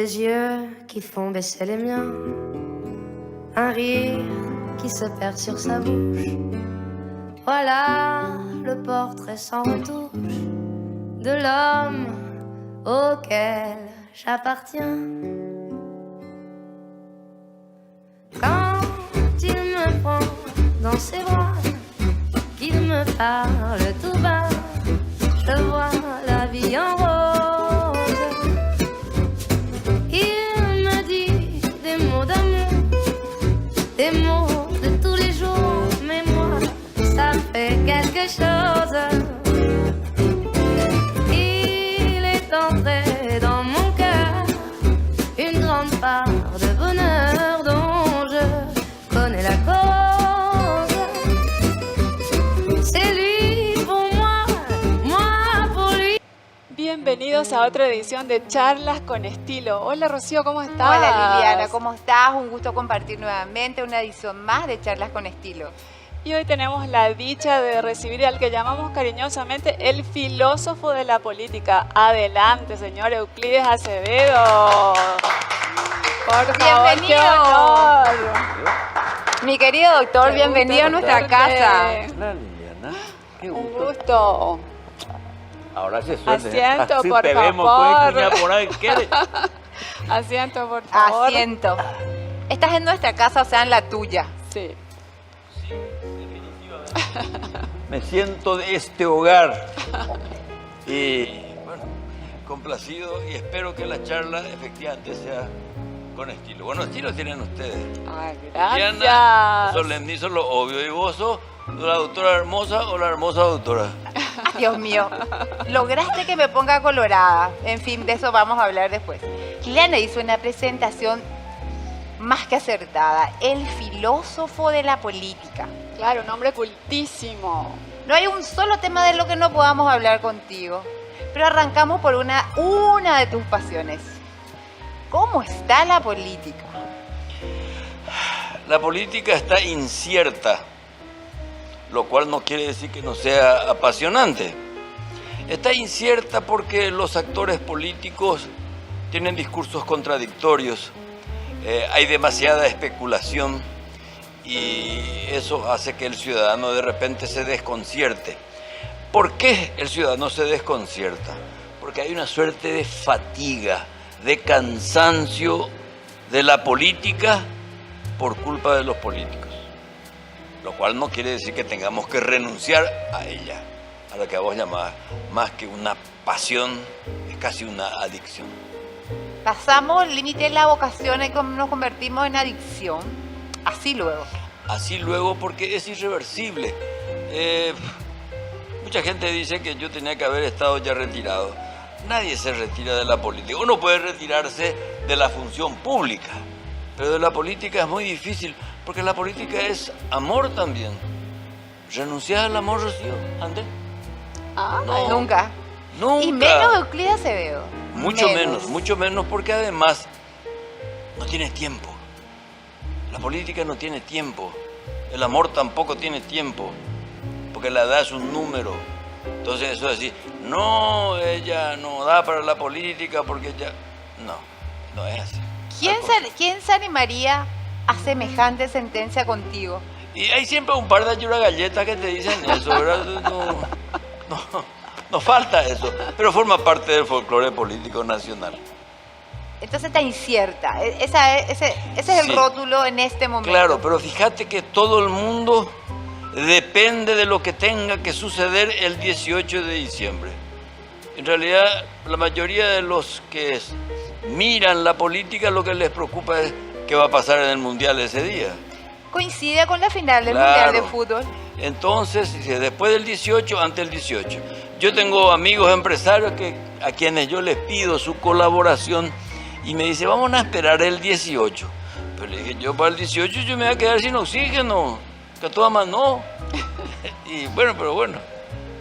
Ses yeux qui font baisser les miens, un rire qui se perd sur sa bouche. Voilà le portrait sans retouche de l'homme auquel j'appartiens. Quand il me prend dans ses bras, qu'il me parle tout bas, je vois la vie en rose. Il me dit des mots d'amour, des mots de tous les jours, mais moi, ça fait quelque chose. Il est entré dans mon cœur une grande part de bonheur dont je connais la cause. C'est lui pour moi, moi pour lui. Bienvenidos a otra edición de Charlas con Estilo. Hola Rocío, ¿cómo estás? Hola Liliana, ¿cómo estás? Un gusto compartir nuevamente una edición más de Charlas con Estilo. Y hoy tenemos la dicha de recibir al que llamamos cariñosamente el filósofo de la política. Adelante, señor Euclides Acevedo. Por favor, Bienvenido. qué honor. Mi querido doctor, Qué bienvenido a gusto nuestra casa. Hola Liliana, qué Un gusto. gusto. Ahora se suena. Asiento, Así por pegamos, favor. pues, cuña, por ahí, ¿qué? Asiento, por favor. Asiento. Estás en nuestra casa, o sea, en la tuya. Sí. Me siento de este hogar. Y bueno, complacido y espero que la charla efectivamente sea con estilo. Bueno, estilo tienen ustedes. Ay, Liliana, gracias. solemnizo lo obvio. ¿Y vos sos la doctora hermosa o la hermosa doctora? Dios mío, lograste que me ponga colorada. En fin, de eso vamos a hablar después. Liliana hizo una presentación más que acertada. El filósofo de la política. Claro, un hombre cultísimo. No hay un solo tema de lo que no podamos hablar contigo. Pero arrancamos por una de tus pasiones. ¿Cómo está la política? La política está incierta, lo cual no quiere decir que no sea apasionante. Está incierta porque los actores políticos tienen discursos contradictorios, hay demasiada especulación y eso hace que el ciudadano de repente se desconcierte. ¿Por qué el ciudadano se desconcierta? Porque hay una suerte de fatiga, de cansancio de la política por culpa de los políticos. Lo cual no quiere decir que tengamos que renunciar a ella, a lo que vos llamás más que una pasión, es casi una adicción. Pasamos el límite de la vocación y nos convertimos en adicción. Así luego. Así luego porque es irreversible. Mucha gente dice que yo tenía que haber estado ya retirado. Nadie se retira de la política. Uno puede retirarse de la función pública, pero de la política es muy difícil, porque la política es amor también. ¿Renunciás al amor, Rocío? ¿Ande? Ah, No. Nunca. Nunca. Y menos Euclides Acevedo. Mucho menos, porque además no tiene tiempo. La política no tiene tiempo. El amor tampoco tiene tiempo, porque la edad es un número. Entonces eso es decir, no, ella no da para la política porque ella... No es así. ¿Quién se animaría a semejante sentencia contigo? Y hay siempre un par de ayuda galletas que te dicen eso, ¿verdad? No falta eso, pero forma parte del folclore político nacional. Entonces está incierta. Ese es el Sí. rótulo en este momento. Claro, pero fíjate que todo el mundo depende de lo que tenga que suceder el 18 de diciembre. En realidad, la mayoría de los que miran la política lo que les preocupa es qué va a pasar en el Mundial ese día. Coincide con la final del Claro. Mundial de Fútbol. Entonces, después del 18, ante el 18. Yo tengo amigos empresarios a quienes yo les pido su colaboración y me dice, vamos a esperar el 18. Pero le dije, yo para el 18 yo me voy a quedar sin oxígeno, que a todas más no. Y bueno, pero bueno,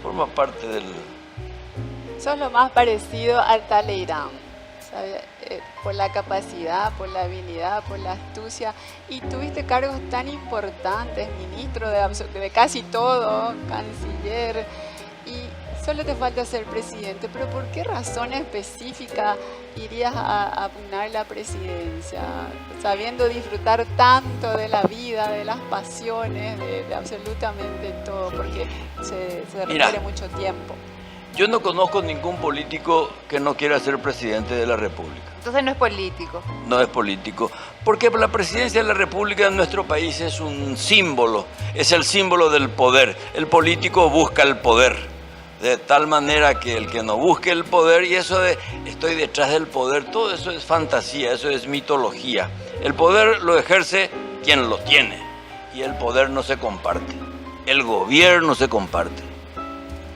forma parte del... sos lo más parecido al Talleyrand, ¿sabes? Por la capacidad, por la habilidad, por la astucia. Y tuviste cargos tan importantes, ministro de casi todo, canciller. Y solo te falta ser presidente, pero ¿por qué razón específica irías a pugnar la presidencia? Sabiendo disfrutar tanto de la vida, de las pasiones, de absolutamente todo, porque se requiere mucho tiempo. Yo no conozco ningún político que no quiera ser presidente de la República. Entonces no es político. No es político, porque la presidencia de la República en nuestro país es un símbolo, es el símbolo del poder. El político busca el poder, de tal manera que el que no busque el poder, y eso de estoy detrás del poder, todo eso es fantasía, eso es mitología. El poder lo ejerce quien lo tiene, y el poder no se comparte. El gobierno se comparte,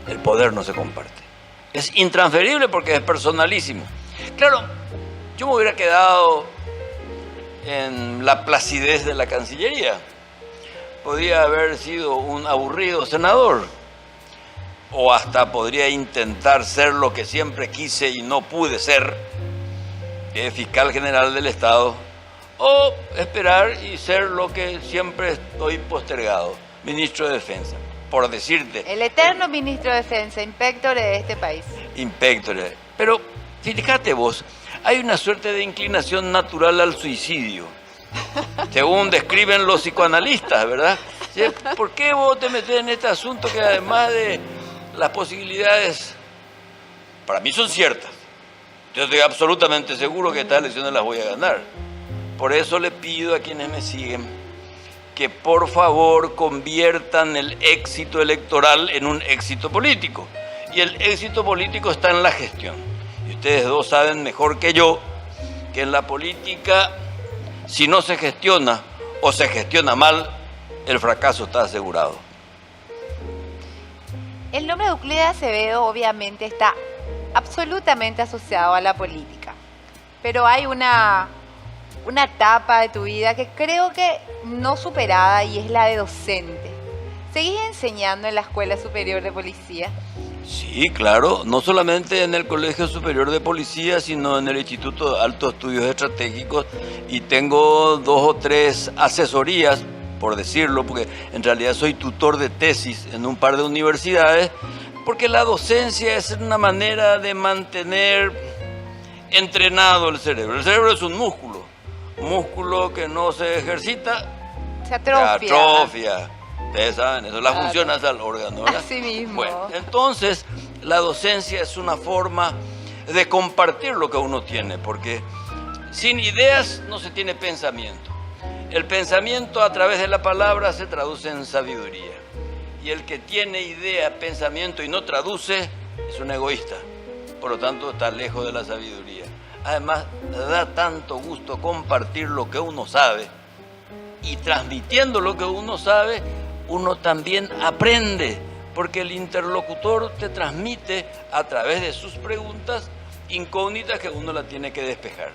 el poder no se comparte. Es intransferible porque es personalísimo. Claro, yo me hubiera quedado en la placidez de la Cancillería. Podría haber sido un aburrido senador. O hasta podría intentar ser lo que siempre quise y no pude ser, fiscal general del Estado. O esperar y ser lo que siempre estoy postergado, ministro de Defensa. Por decirte. El eterno ministro de Defensa, inspectore de este país. Inspectore. Pero fíjate vos, hay una suerte de inclinación natural al suicidio, según describen los psicoanalistas, ¿verdad? ¿Por qué vos te metés en este asunto que además de las posibilidades, para mí son ciertas? Yo estoy absolutamente seguro que estas elecciones las voy a ganar. Por eso le pido a quienes me siguen que por favor conviertan el éxito electoral en un éxito político. Y el éxito político está en la gestión. Y ustedes dos saben mejor que yo que en la política, si no se gestiona o se gestiona mal, el fracaso está asegurado. El nombre de Euclides Acevedo obviamente está absolutamente asociado a la política. Pero hay una etapa de tu vida que creo que no superada, y es la de docente. ¿Seguís enseñando en la Escuela Superior de Policía? Sí, claro, no solamente en el Colegio Superior de Policía, sino en el Instituto de Altos Estudios Estratégicos, y tengo 2 o 3 asesorías, por decirlo, porque en realidad soy tutor de tesis en un par de universidades, porque la docencia es una manera de mantener entrenado el cerebro. El cerebro es un músculo que no se ejercita, se atrofia. Se atrofia. Ustedes saben eso, la función hace al órgano, ¿verdad? Así mismo. Bueno, entonces la docencia es una forma de compartir lo que uno tiene, porque sin ideas no se tiene pensamiento. El pensamiento a través de la palabra se traduce en sabiduría. Y el que tiene idea, pensamiento y no traduce es un egoísta. Por lo tanto, está lejos de la sabiduría. Además, da tanto gusto compartir lo que uno sabe, y transmitiendo lo que uno sabe, uno también aprende, porque el interlocutor te transmite a través de sus preguntas incógnitas que uno la tiene que despejar.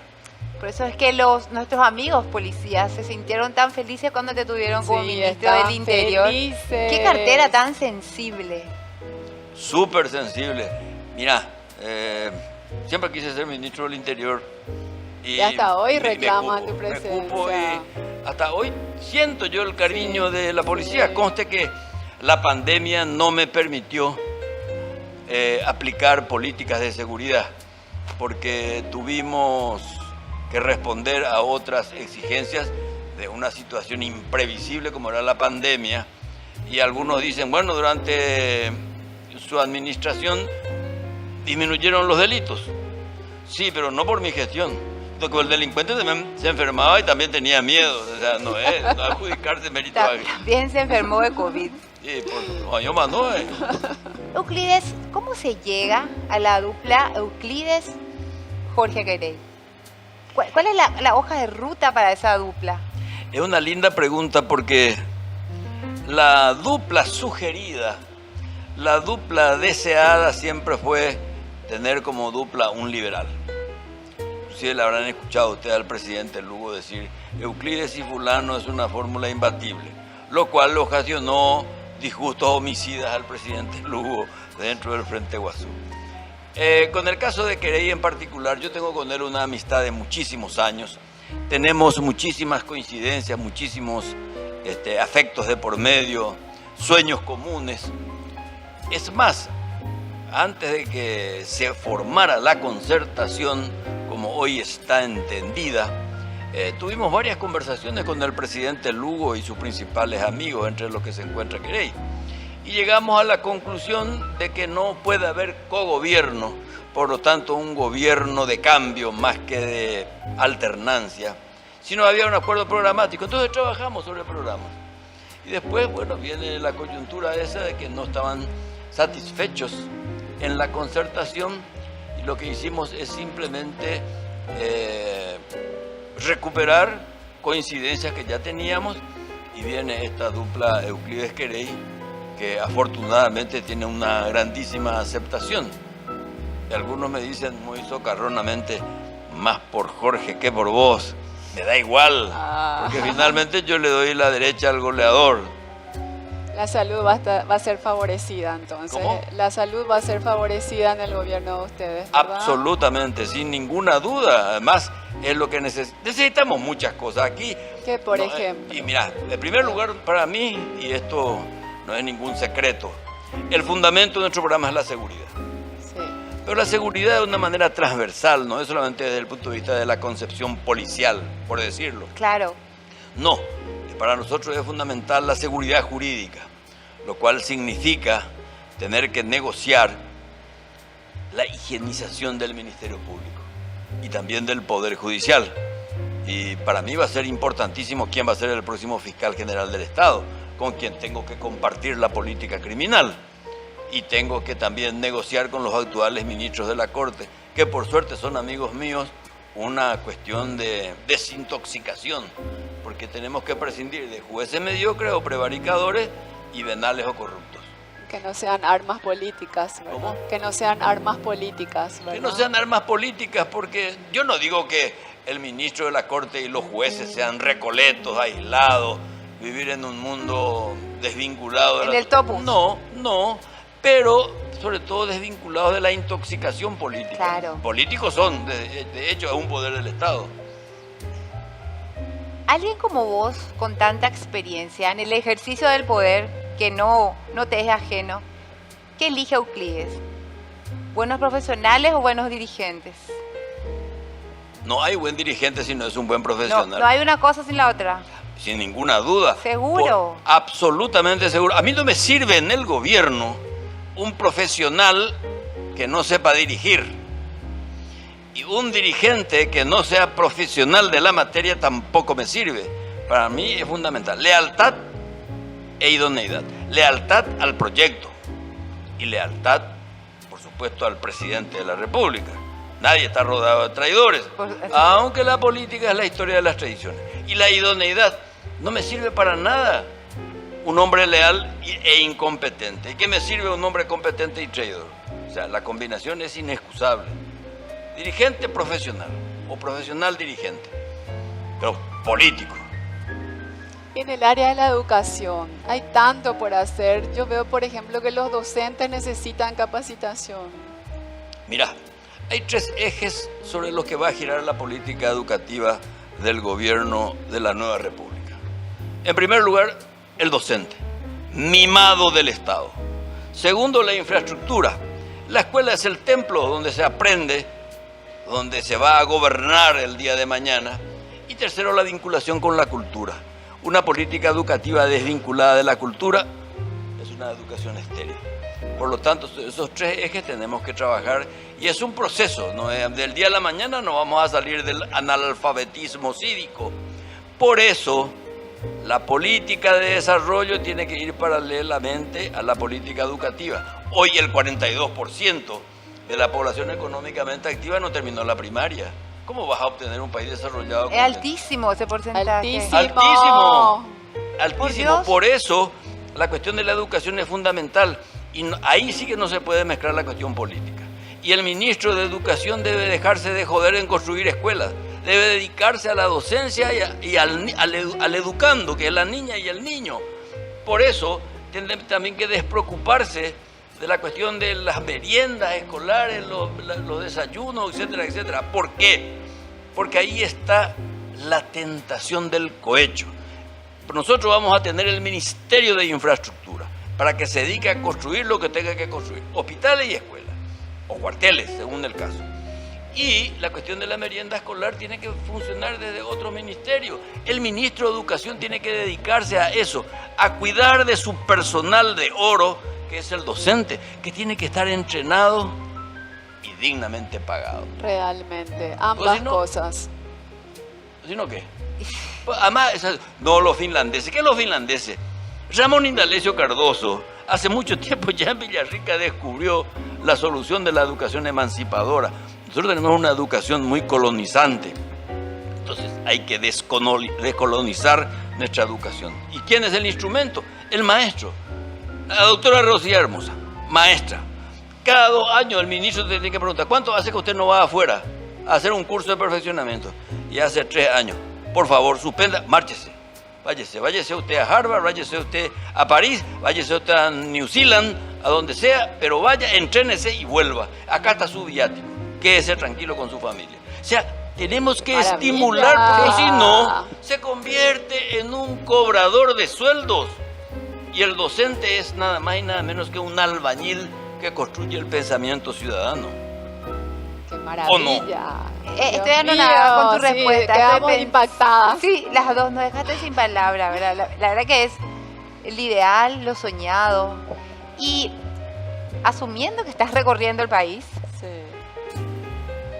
Por eso es que nuestros amigos policías se sintieron tan felices cuando te tuvieron como ministro del Interior. Felices. Qué cartera tan sensible. Súper sensible. Mira, siempre quise ser ministro del Interior. Y hasta hoy reclaman tu presencia. Hasta hoy siento yo el cariño de la policía. Sí. Conste que la pandemia no me permitió aplicar políticas de seguridad, porque tuvimos que responder a otras exigencias de una situación imprevisible como era la pandemia. Y algunos dicen, bueno, durante su administración disminuyeron los delitos. Sí, pero no por mi gestión. Porque el delincuente también se enfermaba y también tenía miedo. O sea, no es adjudicarse mérito a alguien. También se enfermó de COVID. Sí, por años más no. Euclides, ¿cómo se llega a la dupla Euclides-Jorge Querey? ¿Cuál es la hoja de ruta para esa dupla? Es una linda pregunta, porque la dupla sugerida, la dupla deseada siempre fue tener como dupla un liberal. Inclusive le habrán escuchado usted al presidente Lugo decir Euclides y fulano es una fórmula imbatible, lo cual le ocasionó disgustos homicidas al presidente Lugo dentro del Frente Guasú. Con el caso de Querey en particular, yo tengo con él una amistad de muchísimos años. Tenemos muchísimas coincidencias, muchísimos afectos de por medio, sueños comunes. Es más, antes de que se formara la concertación, como hoy está entendida, tuvimos varias conversaciones con el presidente Lugo y sus principales amigos, entre los que se encuentra Querey. Y llegamos a la conclusión de que no puede haber cogobierno, por lo tanto un gobierno de cambio más que de alternancia, sino había un acuerdo programático. Entonces trabajamos sobre programas. Y después, bueno, viene la coyuntura esa de que no estaban satisfechos en la concertación y lo que hicimos es simplemente recuperar coincidencias que ya teníamos y viene esta dupla Euclides-Querey que afortunadamente tiene una grandísima aceptación. Y algunos me dicen muy socarronamente, más por Jorge que por vos. Me da igual, porque finalmente yo le doy la derecha al goleador. La salud va a ser favorecida entonces. ¿Cómo? La salud va a ser favorecida en el gobierno de ustedes, ¿verdad? Absolutamente, sin ninguna duda. Además, es lo que necesitamos muchas cosas aquí. ¿Qué, por ejemplo? Y mira, en primer lugar, para mí, y esto no es ningún secreto, el fundamento de nuestro programa es la seguridad. Sí. Pero la seguridad de una manera transversal, no es solamente desde el punto de vista de la concepción policial, por decirlo. Claro. No, para nosotros es fundamental la seguridad jurídica, lo cual significa tener que negociar la higienización del Ministerio Público y también del Poder Judicial. Y para mí va a ser importantísimo quién va a ser el próximo fiscal general del Estado, con quien tengo que compartir la política criminal. Y tengo que también negociar con los actuales ministros de la Corte, que por suerte son amigos míos, una cuestión de desintoxicación, porque tenemos que prescindir de jueces mediocres o prevaricadores y venales o corruptos. Que no sean armas políticas, ¿verdad? ¿Cómo? Que no sean armas políticas, ¿verdad? Que no sean armas políticas, porque yo no digo que el ministro de la Corte y los jueces sean recoletos, aislados, vivir en un mundo desvinculado. En el topus. No, pero sobre todo desvinculados de la intoxicación política. Claro. Políticos son, de hecho, es un poder del Estado. Alguien como vos, con tanta experiencia en el ejercicio del poder, que no te es ajeno, ¿qué elige Euclides? ¿Buenos profesionales o buenos dirigentes? No hay buen dirigente si no es un buen profesional. No hay una cosa sin la otra. Sin ninguna duda. ¿Seguro? Absolutamente seguro. A mí no me sirve en el gobierno un profesional que no sepa dirigir. Y un dirigente que no sea profesional de la materia tampoco me sirve. Para mí es fundamental. Lealtad e idoneidad. Lealtad al proyecto y lealtad, por supuesto, al presidente de la República. Nadie está rodeado de traidores, aunque la política es la historia de las traiciones. Y la idoneidad no me sirve para nada un hombre leal e incompetente. ¿Y qué me sirve un hombre competente y traidor? O sea, la combinación es inexcusable. Dirigente profesional o profesional dirigente, pero político. En el área de la educación hay tanto por hacer. Yo veo, por ejemplo, que los docentes necesitan capacitación. Mira, hay 3 ejes sobre los que va a girar la política educativa del gobierno de la nueva república. En primer lugar, el docente, mimado del Estado. Segundo, la infraestructura. La escuela es el templo donde se aprende, donde se va a gobernar el día de mañana. Y tercero, la vinculación con la cultura. Una política educativa desvinculada de la cultura es una educación estéril. Por lo tanto, esos 3 ejes tenemos que trabajar y es un proceso, ¿no? Del día a la mañana no vamos a salir del analfabetismo cívico. Por eso, la política de desarrollo tiene que ir paralelamente a la política educativa. Hoy el 42% de la población económicamente activa no terminó la primaria. ¿Cómo vas a obtener un país desarrollado? Es altísimo ese porcentaje. Altísimo. Altísimo. Por eso, la cuestión de la educación es fundamental. Y ahí sí que no se puede mezclar la cuestión política. Y el ministro de Educación debe dejarse de joder en construir escuelas. Debe dedicarse a la docencia y al educando, que es la niña y el niño. Por eso, tiene también que despreocuparse de la cuestión de las meriendas escolares, los desayunos, etcétera, etcétera. ¿Por qué? Porque ahí está la tentación del cohecho. Nosotros vamos a tener el Ministerio de Infraestructura para que se dedique a construir lo que tenga que construir, hospitales y escuelas. o cuarteles, según el caso. Y la cuestión de la merienda escolar tiene que funcionar desde otro ministerio. El ministro de Educación tiene que dedicarse a eso, a cuidar de su personal de oro, que es el docente, que tiene que estar entrenado y dignamente pagado. Realmente, ambas si no, cosas. ¿Si no qué? Pues, además, no los finlandeses. ¿Qué los finlandeses? Ramón Indalecio Cardoso, hace mucho tiempo ya en Villarrica descubrió la solución de la educación emancipadora. Nosotros tenemos una educación muy colonizante. Entonces hay que descolonizar nuestra educación. ¿Y quién es el instrumento? El maestro. La doctora Rocía Hermosa, maestra. Cada 2 años el ministro te tiene que preguntar, ¿cuánto hace que usted no va afuera a hacer un curso de perfeccionamiento? Y hace 3 años. Por favor, suspenda, márchese. Váyase usted a Harvard, váyase usted a París, váyase usted a New Zealand, a donde sea, pero vaya, entrénese y vuelva. Acá está su viático. Quédese tranquilo con su familia. O sea, tenemos que estimular, porque si no, se convierte en un cobrador de sueldos. Y el docente es nada más y nada menos que un albañil que construye el pensamiento ciudadano. ¡Qué maravilla! Estoy anonadada con tu respuesta. Quedamos impactadas. Sí, las dos, nos dejaste sin palabras, ¿verdad? La verdad que es el ideal, lo soñado. Y asumiendo que estás recorriendo el país, Sí.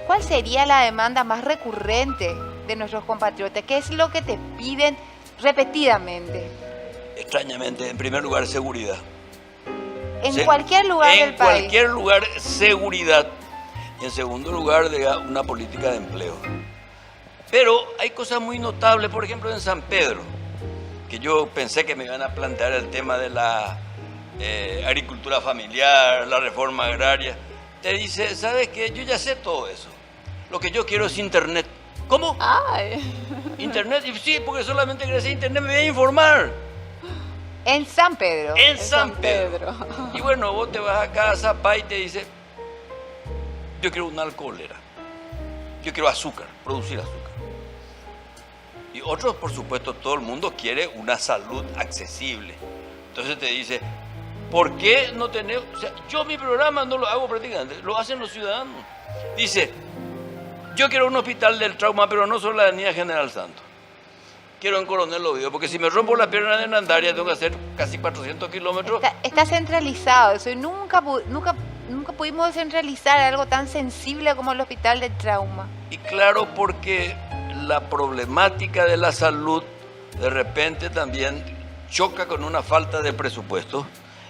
¿cuál sería la demanda más recurrente de nuestros compatriotas? ¿Qué es lo que te piden repetidamente? Extrañamente, en primer lugar, seguridad. En cualquier lugar del país. En cualquier lugar, seguridad. Y en segundo lugar, una política de empleo. Pero hay cosas muy notables, por ejemplo, en San Pedro, que yo pensé que me iban a plantear el tema de la agricultura familiar, la reforma agraria. Te dice, ¿sabes qué? Yo ya sé todo eso. Lo que yo quiero es internet. ¿Cómo? Ay. Internet. Y sí, porque solamente gracias a internet me voy a informar. En San Pedro. En San Pedro. Y bueno, vos te vas a casa, pa, y te dice, yo quiero una alcoholera. Yo quiero azúcar, producir azúcar. Y otros, por supuesto, todo el mundo quiere una salud accesible. Entonces te dice, ¿por qué no tenemos? O sea, yo mi programa no lo hago prácticamente, lo hacen los ciudadanos. Dice, yo quiero un hospital del trauma, pero no solo la avenida General Santos. Quiero en Coronel Oviedo, porque si me rompo la pierna de Hernandaria tengo que hacer casi 400 kilómetros. Está centralizado eso y nunca pudimos descentralizar algo tan sensible como el hospital del trauma. Y claro, porque la problemática de la salud de repente también choca con una falta de presupuesto,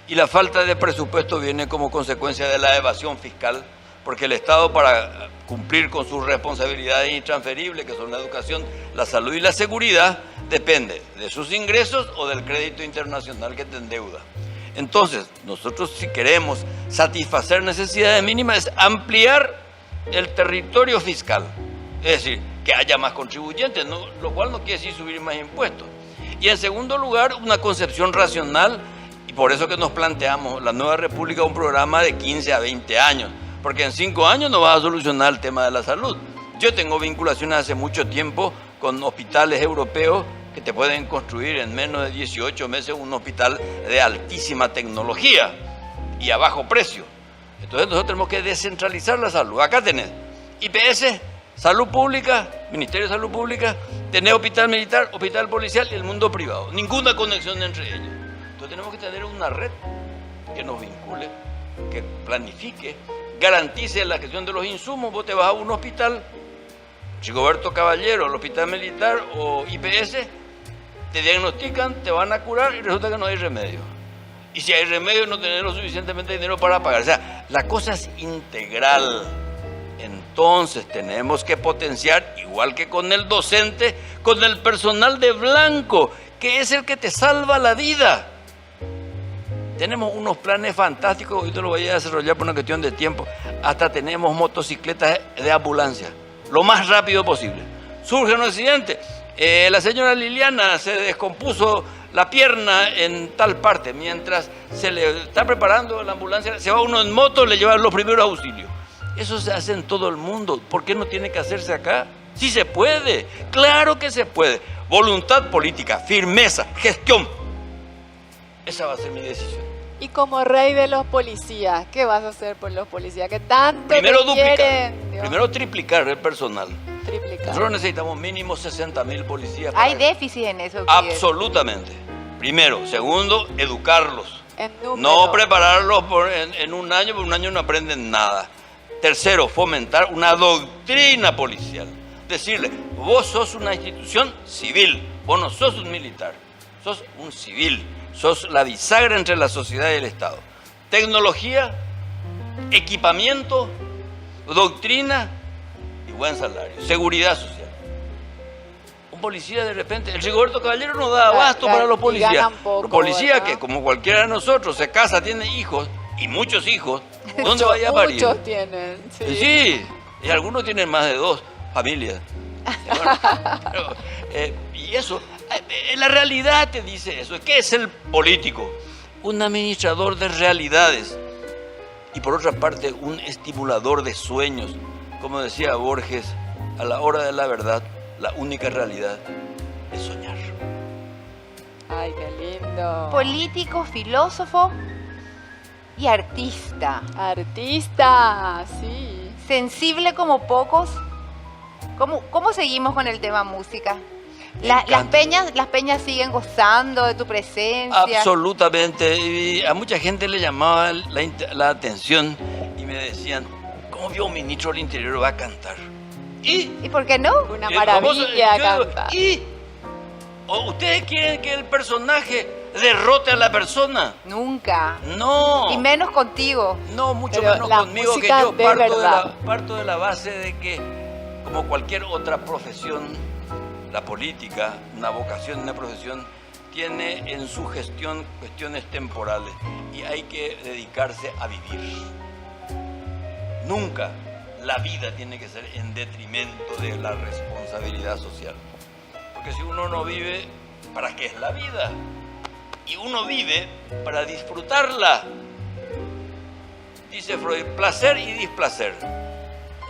y la falta de presupuesto viene como consecuencia de la evasión fiscal, porque el Estado, para cumplir con sus responsabilidades intransferibles, que son la educación, la salud y la seguridad, depende de sus ingresos o del crédito internacional que te endeuda. Entonces, nosotros, si queremos satisfacer necesidades mínimas, es ampliar el territorio fiscal, es decir, que haya más contribuyentes, ¿no? Lo cual no quiere decir subir más impuestos. Y en segundo lugar, una concepción racional, y por eso que nos planteamos la Nueva República, un programa de 15 a 20 años, porque en 5 años no va a solucionar el tema de la salud. Yo tengo vinculaciones hace mucho tiempo con hospitales europeos que te pueden construir en menos de 18 meses un hospital de altísima tecnología y a bajo precio. Entonces nosotros tenemos que descentralizar la salud. Acá tenés IPS, salud pública, Ministerio de Salud Pública, tenés hospital militar, hospital policial y el mundo privado. Ninguna conexión entre ellos. Entonces tenemos que tener una red que nos vincule, que planifique, garantice la gestión de los insumos. Vos te vas a un hospital, Rigoberto Caballero, el hospital militar o IPS, te diagnostican, te van a curar y resulta que no hay remedio. Y si hay remedio, no tenés lo suficientemente dinero para pagar. O sea, la cosa es integral. Entonces tenemos que potenciar, igual que con el docente, con el personal de blanco, que es el que te salva la vida. Tenemos unos planes fantásticos, hoy te lo voy a desarrollar por una cuestión de tiempo. Hasta tenemos motocicletas de ambulancia, lo más rápido posible. Surge un accidente, la señora Liliana se descompuso la pierna en tal parte, mientras se le está preparando la ambulancia, se va uno en moto, le lleva los primeros auxilios. Eso se hace en todo el mundo. ¿Por qué no tiene que hacerse acá? Sí se puede, claro que se puede. Voluntad política, firmeza, gestión. Esa va a ser mi decisión. Y como rey de los policías, ¿qué vas a hacer por los policías que tanto Primero te duplicar, quieren? Dios. primero triplicar el personal. Triplicar. Nosotros necesitamos mínimo 60.000 policías. para Hay déficit en eso. Euclides. Absolutamente. Primero. Segundo, educarlos. En número. No prepararlos en un año, porque un año no aprenden nada. Tercero, fomentar una doctrina policial. Decirle, vos sos una institución civil, vos no sos un militar, sos un civil, sos la bisagra entre la sociedad y el Estado. Tecnología, equipamiento, doctrina y buen salario. Seguridad social. Un policía de repente, el Rigoberto Caballero no da abasto para los y policías. ganan poco, Los policías ¿verdad? que, como cualquiera de nosotros, se casa, tiene hijos, y muchos hijos, ¿dónde vaya a parir? Muchos tienen, sí. Sí, y algunos tienen más de 2 familias. Pero, y eso, la realidad te dice eso. ¿Qué es el político? Un administrador de realidades. Y por otra parte, un estimulador de sueños. Como decía Borges, a la hora de la verdad, la única realidad es soñar. Ay, qué lindo. Político, filósofo y artista. Artista, sí. Sensible como pocos. ¿Cómo seguimos con el tema música? Me Las encanta. peñas siguen gozando de tu presencia. Absolutamente. Y a mucha gente le llamaba la atención y me decían, ¿cómo vio un ministro del Interior va a cantar? ¿Y por qué no? Una Y maravilla yo digo, cantar. ¿O ustedes quieren que el personaje derrote a la persona? Nunca. No. Y menos contigo. No, mucho Pero menos la conmigo, que música yo de parto verdad. parto de la base de que, como cualquier otra profesión, la política, una vocación, una profesión, tiene en su gestión cuestiones temporales y hay que dedicarse a vivir. Nunca la vida tiene que ser en detrimento de la responsabilidad social. Porque si uno no vive, ¿para qué es la vida? Y uno vive para disfrutarla. Dice Freud, placer y displacer.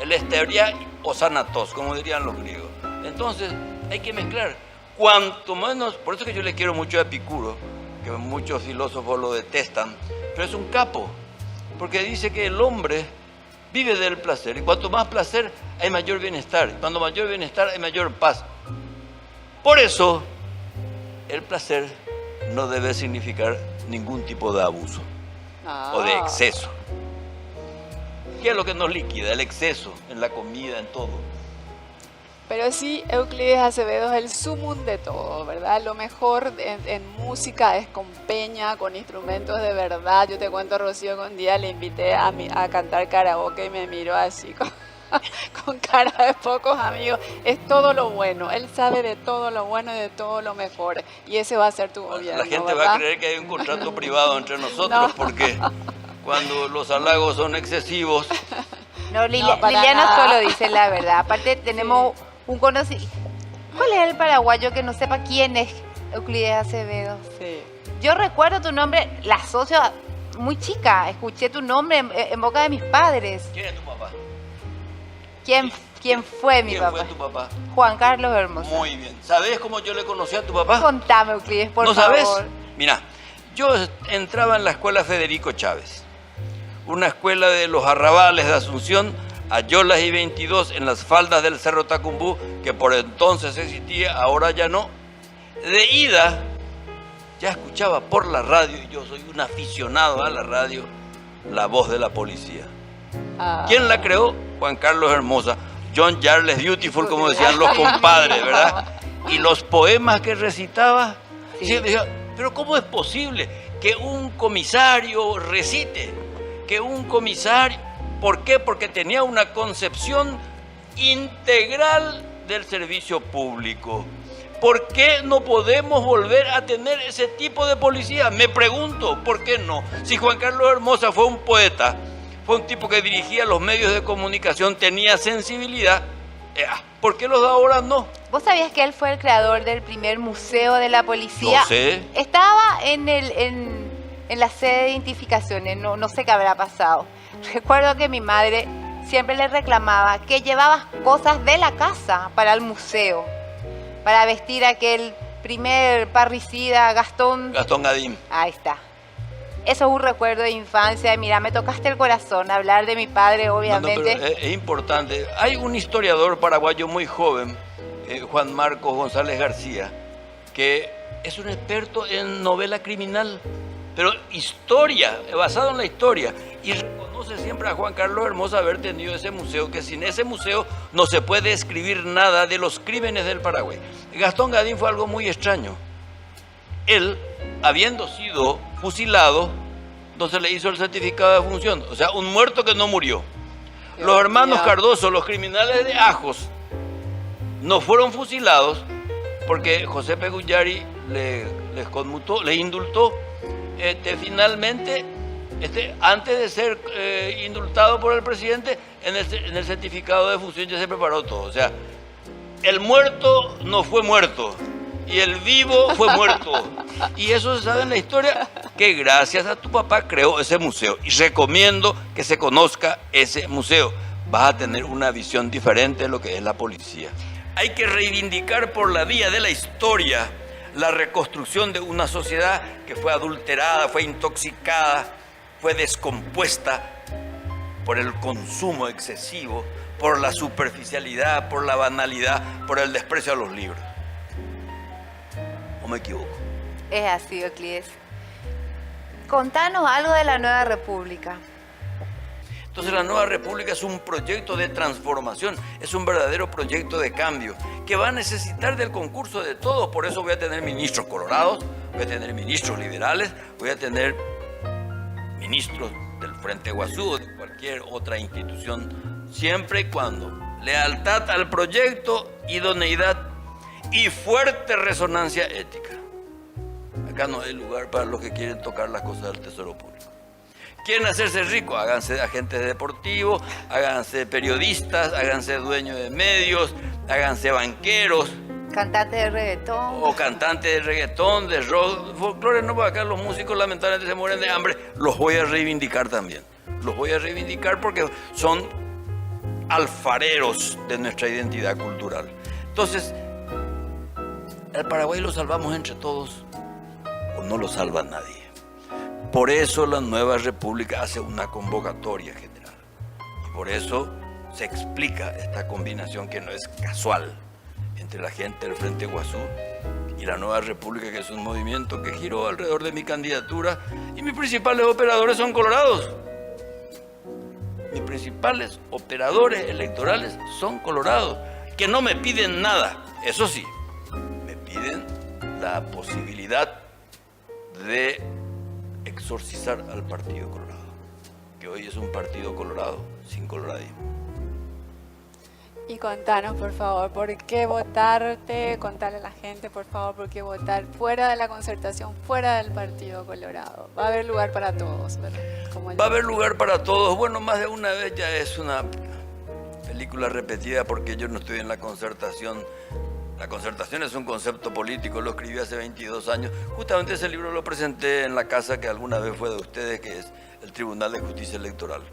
El esteria o sanatos, como dirían los griegos. Entonces, hay que mezclar. Cuanto menos, por eso que yo le quiero mucho a Epicuro, que muchos filósofos lo detestan, pero es un capo, porque dice que el hombre vive del placer, y cuanto más placer hay mayor bienestar, y cuando mayor bienestar hay mayor paz. Por eso, el placer no debe significar ningún tipo de abuso o de exceso. ¿Qué es lo que nos liquida? El exceso en la comida, en todo. Pero sí, Euclides Acevedo es el sumum de todo, ¿verdad? Lo mejor en música es con peña, con instrumentos de verdad. Yo te cuento, Rocío, que un día le invité a cantar karaoke y me miró así con cara de pocos amigos. Es todo lo bueno, él sabe de todo lo bueno y de todo lo mejor. Y ese va a ser tu gobierno, La gente ¿verdad? va a creer que hay un contrato privado entre nosotros, No. porque cuando los halagos son excesivos, No, para Liliana nada. solo dice la verdad. Aparte tenemos un conocido. ¿Cuál es el paraguayo que no sepa quién es Euclides Acevedo? Sí. Yo recuerdo tu nombre, la asocio muy chica. Escuché tu nombre en boca de mis padres. ¿quién es tu papá? ¿Quién fue mi ¿Quién papá? fue tu papá? Juan Carlos Hermoso. Muy bien. ¿Sabés cómo yo le conocí a tu papá? Contame, Euclides, por ¿No favor. sabes? Mira, yo entraba en la escuela Federico Chávez, una escuela de los arrabales de Asunción, Ayolas y 22, en las faldas del Cerro Tacumbú, que por entonces existía, ahora ya no. De ida, ya escuchaba por la radio, y yo soy un aficionado a la radio, la voz de la policía. Ah. ¿Quién la creó? Juan Carlos Hermosa, John Charles Beautiful, como decían los compadres, ¿verdad? Y los poemas que recitaba, Sí. sí, decía, pero ¿cómo es posible que un comisario recite? Que un comisario, ¿por qué? Porque tenía una concepción integral del servicio público. ¿Por qué no podemos volver a tener ese tipo de policía? Me pregunto, ¿por qué no? Si Juan Carlos Hermosa fue un poeta, fue un tipo que dirigía los medios de comunicación, tenía sensibilidad, ¿por qué los de ahora no? ¿Vos sabías que él fue el creador del primer museo de la policía? No sé. Estaba en la sede de identificaciones, no sé qué habrá pasado. Recuerdo que mi madre siempre le reclamaba que llevaba cosas de la casa para el museo, para vestir a aquel primer parricida, Gastón. Gastón Gadín. Ahí está. Eso es un recuerdo de infancia. Mira, me tocaste el corazón hablar de mi padre, obviamente. No, pero es importante. Hay un historiador paraguayo muy joven, Juan Marcos González García, que es un experto en novela criminal, pero historia, basado en la historia. Y reconoce siempre a Juan Carlos Hermosa haber tenido ese museo, que sin ese museo no se puede escribir nada de los crímenes del Paraguay. Gastón Gadín fue algo muy extraño. Él, habiendo sido fusilado, no se le hizo el certificado de función, o sea, un muerto que no murió. Los hermanos Cardoso, los criminales de Ajos, no fueron fusilados porque José Pegullari les conmutó, les indultó. Finalmente, antes de ser indultado por el presidente, en el certificado de función ya se preparó todo. O sea, el muerto no fue muerto y el vivo fue muerto. Y eso se sabe en la historia, que gracias a tu papá creó ese museo. Y recomiendo que se conozca ese museo. Vas a tener una visión diferente de lo que es la policía. Hay que reivindicar por la vía de la historia la reconstrucción de una sociedad que fue adulterada, fue intoxicada, fue descompuesta por el consumo excesivo, por la superficialidad, por la banalidad, por el desprecio a los libros. ¿O me equivoco? Es así, Euclides. Contanos algo de la Nueva República. Entonces la Nueva República es un proyecto de transformación, es un verdadero proyecto de cambio que va a necesitar del concurso de todos. Por eso voy a tener ministros colorados, voy a tener ministros liberales, voy a tener ministros del Frente Guazú o de cualquier otra institución, siempre y cuando lealtad al proyecto, idoneidad y fuerte resonancia ética. Acá no hay lugar para los que quieren tocar las cosas del Tesoro Público. ¿Quieren hacerse ricos? Háganse agentes deportivos, háganse periodistas, háganse dueños de medios, háganse banqueros. Cantantes de reggaetón. O cantantes de reggaetón, de rock, folclore. No, porque acá los músicos lamentablemente se mueren de hambre. Los voy a reivindicar también. Los voy a reivindicar porque son alfareros de nuestra identidad cultural. Entonces, ¿el Paraguay lo salvamos entre todos o no lo salva nadie? Por eso la Nueva República hace una convocatoria general. Y por eso se explica esta combinación que no es casual entre la gente del Frente Guazú y la Nueva República, que es un movimiento que giró alrededor de mi candidatura, y mis principales operadores son colorados. Mis principales operadores electorales son colorados, que no me piden nada. Eso sí, me piden la posibilidad de exorcizar al Partido Colorado, que hoy es un partido colorado sin coloradismo. Y contanos, por favor, ¿por qué votarte? Contarle a la gente, por favor, ¿por qué votar fuera de la concertación, fuera del Partido Colorado? Va a haber lugar para todos, ¿verdad? Va a haber lugar para todos. Bueno, más de una vez ya es una película repetida porque yo no estoy en la concertación. La concertación es un concepto político, lo escribí hace 22 años. Justamente ese libro lo presenté en la casa que alguna vez fue de ustedes, que es el Tribunal de Justicia Electoral,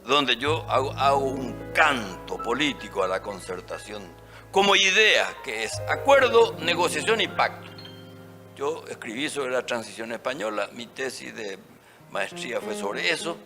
donde yo hago un canto político a la concertación como idea, que es acuerdo, negociación y pacto. Yo escribí sobre la transición española, mi tesis de maestría fue sobre eso.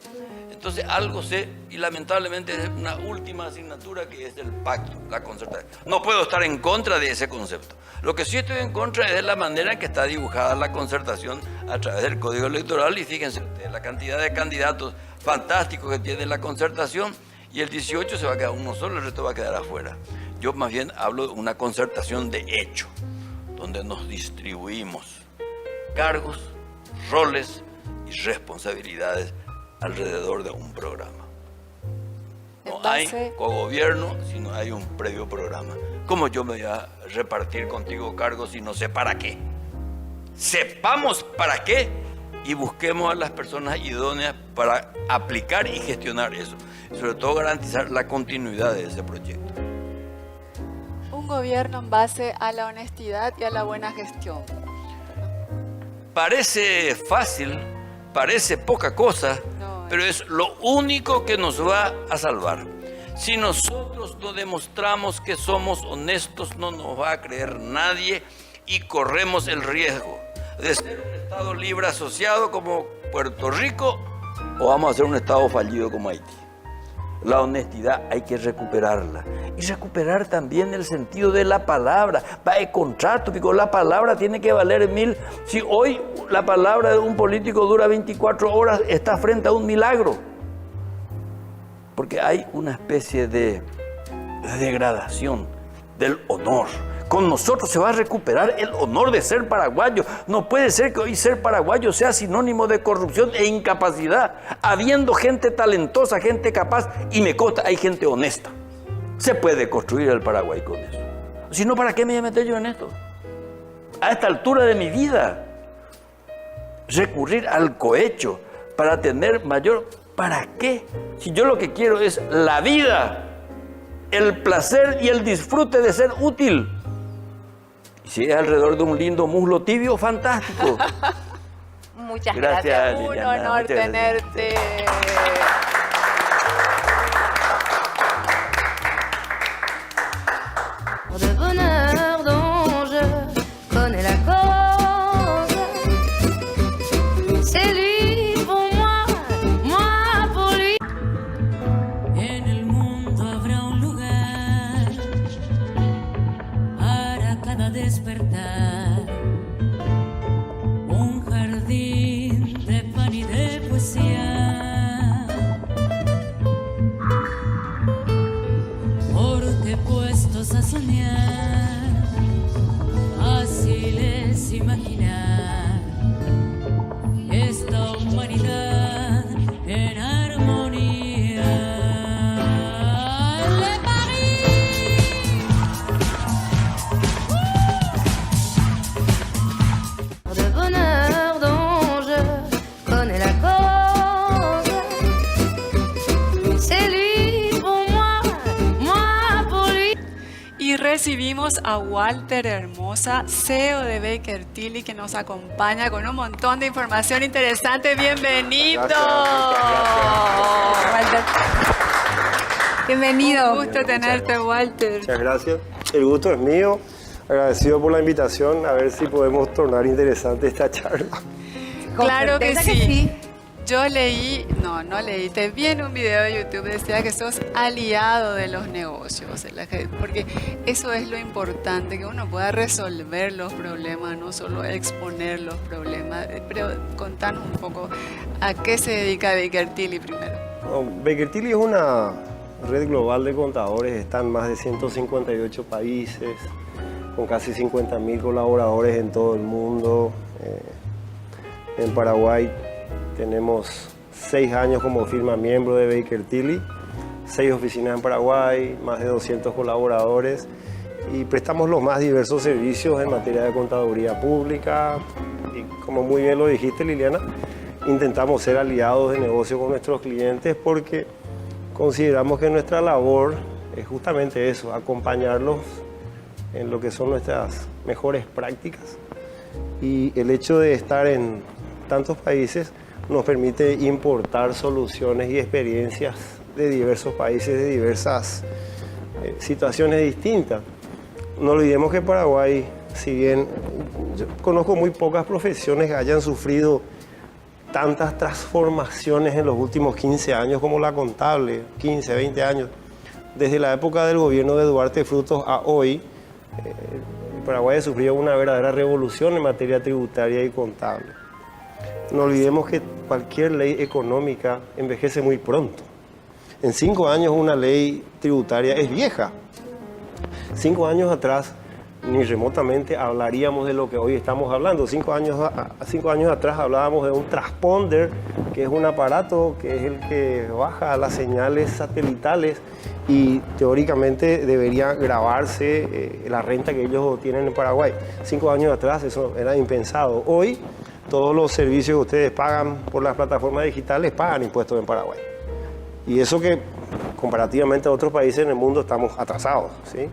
Entonces algo sé, y lamentablemente es una última asignatura que es el pacto, la concertación. No puedo estar en contra de ese concepto. Lo que sí estoy en contra es de la manera en que está dibujada la concertación a través del Código Electoral, y fíjense ustedes la cantidad de candidatos fantásticos que tiene la concertación, y el 18 se va a quedar uno solo, el resto va a quedar afuera. Yo más bien hablo de una concertación de hecho, donde nos distribuimos cargos, roles y responsabilidades alrededor de un programa. No hay cogobierno si no hay un previo programa. ¿Cómo yo me voy a repartir contigo cargos si no sé para qué? Sepamos para qué y busquemos a las personas idóneas para aplicar y gestionar eso. Y sobre todo garantizar la continuidad de ese proyecto. Un gobierno en base a la honestidad y a la buena gestión. Parece fácil, parece poca cosa, pero es lo único que nos va a salvar. Si nosotros no demostramos que somos honestos, no nos va a creer nadie y corremos el riesgo de ser un Estado libre asociado como Puerto Rico o vamos a hacer un Estado fallido como Haití. La honestidad hay que recuperarla. Y recuperar también el sentido de la palabra. Va el contrato, porque la palabra tiene que valer 1000. Si hoy la palabra de un político dura 24 horas, está frente a un milagro. Porque hay una especie de degradación del honor. Con nosotros se va a recuperar el honor de ser paraguayo. No puede ser que hoy ser paraguayo sea sinónimo de corrupción e incapacidad. Habiendo gente talentosa, gente capaz, y me consta, hay gente honesta. Se puede construir el Paraguay con eso. Si no, ¿para qué me voy a meter yo en esto? A esta altura de mi vida, recurrir al cohecho para tener mayor... ¿Para qué? Si yo lo que quiero es la vida, el placer y el disfrute de ser útil. Y si es alrededor de un lindo muslo tibio, fantástico. Muchas gracias. Un honor tenerte. De bonheur dont je connais la cause. C'est lui pour moi, moi pour lui. En el mundo habrá un lugar para cada despertar, un jardín de pan y de poesía, porque puestos a soñar, fácil es imaginar esta humanidad en armonía. Le Paris. De bonheur dont je connais la cause. C'est lui pour moi, moi pour lui. Y recibimos a Walter Hermosa, CEO de Baker Tilly, que nos acompaña con un montón de información interesante. ¡Bienvenido! Walter. Bienvenido. Un gusto tenerte, Walter. Muchas gracias. El gusto es mío. Agradecido por la invitación. A ver si podemos tornar interesante esta charla. Con Claro que certeza sí. Yo leí, no leí, te vi en un video de YouTube, decía que sos aliado de los negocios, porque eso es lo importante, que uno pueda resolver los problemas, no solo exponer los problemas. Pero contanos un poco a qué se dedica Baker Tilly primero. Baker Tilly es una red global de contadores. Están en más de 158 países, con casi 50.000 colaboradores en todo el mundo. En Paraguay tenemos 6 años como firma miembro de Baker Tilly, 6 oficinas en Paraguay, más de 200 colaboradores, y prestamos los más diversos servicios en materia de contaduría pública. Y como muy bien lo dijiste, Liliana, intentamos ser aliados de negocio con nuestros clientes porque consideramos que nuestra labor es justamente eso, acompañarlos en lo que son nuestras mejores prácticas. Y el hecho de estar en tantos países nos permite importar soluciones y experiencias de diversos países, de diversas situaciones distintas. No olvidemos que Paraguay, si bien yo conozco muy pocas profesiones que hayan sufrido tantas transformaciones en los últimos 15 años como la contable, 15, 20 años, desde la época del gobierno de Duarte Frutos a hoy, Paraguay ha sufrido una verdadera revolución en materia tributaria y contable. No olvidemos que cualquier ley económica envejece muy pronto. En 5 años una ley tributaria es vieja. 5 años atrás ni remotamente hablaríamos de lo que hoy estamos hablando. 5 años atrás hablábamos de un transponder, que es un aparato que es el que baja las señales satelitales y teóricamente debería grabarse la renta que ellos tienen en Paraguay. 5 años atrás eso era impensado. Hoy todos los servicios que ustedes pagan por las plataformas digitales pagan impuestos en Paraguay. Y eso que comparativamente a otros países en el mundo estamos atrasados, ¿sí?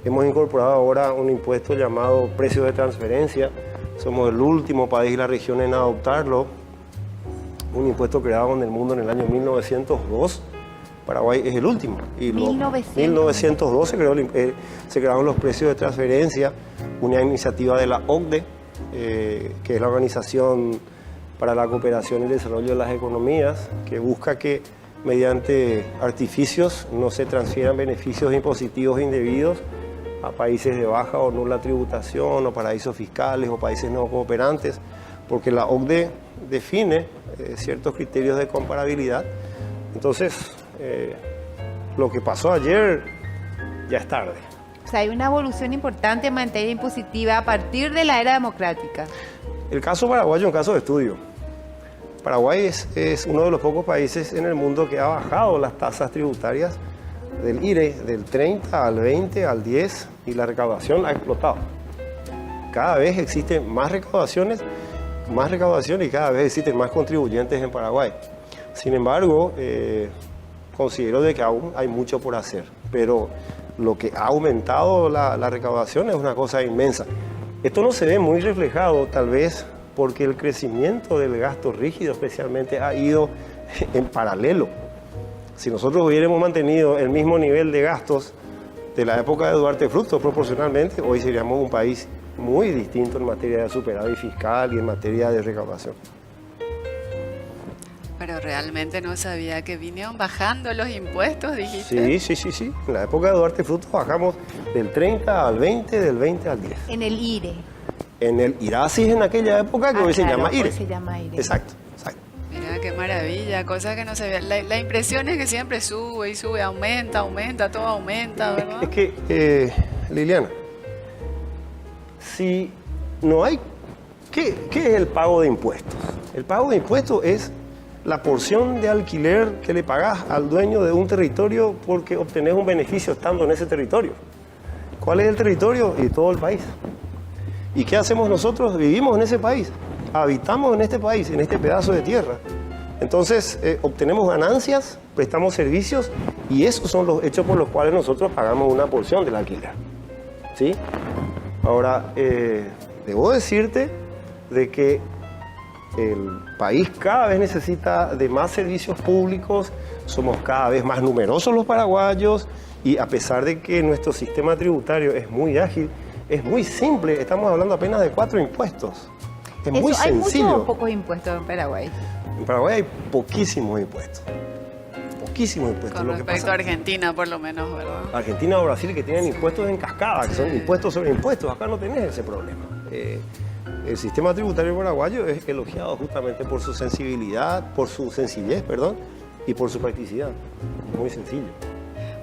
Hemos incorporado ahora un impuesto llamado precio de transferencia. Somos el último país de la región en adoptarlo. Un impuesto creado en el mundo en el año 1902. Paraguay es el último. Y 1902 se crearon los precios de transferencia, una iniciativa de la OCDE, que es la Organización para la cooperación y el desarrollo de las economías, que busca que mediante artificios no se transfieran beneficios impositivos indebidos a países de baja o nula tributación o paraísos fiscales o países no cooperantes, porque la OCDE define ciertos criterios de comparabilidad. Entonces, lo que pasó ayer ya es tarde. O sea, hay una evolución importante en materia impositiva a partir de la era democrática. El caso paraguayo es un caso de estudio. Paraguay es uno de los pocos países en el mundo que ha bajado las tasas tributarias del IRE del 30 al 20 al 10 y la recaudación ha explotado. Cada vez existen más recaudación y cada vez existen más contribuyentes en Paraguay. Sin embargo, considero de que aún hay mucho por hacer, pero lo que ha aumentado la recaudación es una cosa inmensa. Esto no se ve muy reflejado, tal vez, porque el crecimiento del gasto rígido especialmente ha ido en paralelo. Si nosotros hubiéramos mantenido el mismo nivel de gastos de la época de Duarte Frutos proporcionalmente, hoy seríamos un país muy distinto en materia de superávit fiscal y en materia de recaudación. Pero realmente no sabía que vinieron bajando los impuestos, dijiste. Sí. En la época de Duarte Frutos bajamos del 30 al 20, del 20 al 10. En el IRE. En el IRASIS en aquella época, que hoy se llama IRE. Hoy se llama IRE. Exacto. Mira qué maravilla, cosa que no se ve. La impresión es que siempre sube y sube, aumenta, todo aumenta, ¿verdad? Es que, Liliana, si no hay... ¿Qué es el pago de impuestos? El pago de impuestos es la porción de alquiler que le pagás al dueño de un territorio porque obtenés un beneficio estando en ese territorio. ¿Cuál es el territorio? Y todo el país. ¿Y qué hacemos nosotros? Vivimos en ese país, habitamos en este país, en este pedazo de tierra. Entonces, obtenemos ganancias, prestamos servicios y esos son los hechos por los cuales nosotros pagamos una porción del alquiler. ¿Sí? Ahora, debo decirte de que el país cada vez necesita de más servicios públicos, somos cada vez más numerosos los paraguayos y a pesar de que nuestro sistema tributario es muy ágil, es muy simple, estamos hablando apenas de 4 impuestos. Es muy ¿Hay sencillo. muchos o pocos impuestos en Paraguay? En Paraguay hay poquísimos impuestos. Poquísimos impuestos. Con Lo que respecto pasa- a Argentina, por lo menos, ¿verdad? Argentina o Brasil que tienen impuestos en cascada, que son impuestos sobre impuestos. Acá no tenés ese problema. El sistema tributario paraguayo es elogiado justamente por su sensibilidad, por su sencillez, y por su practicidad. Muy sencillo.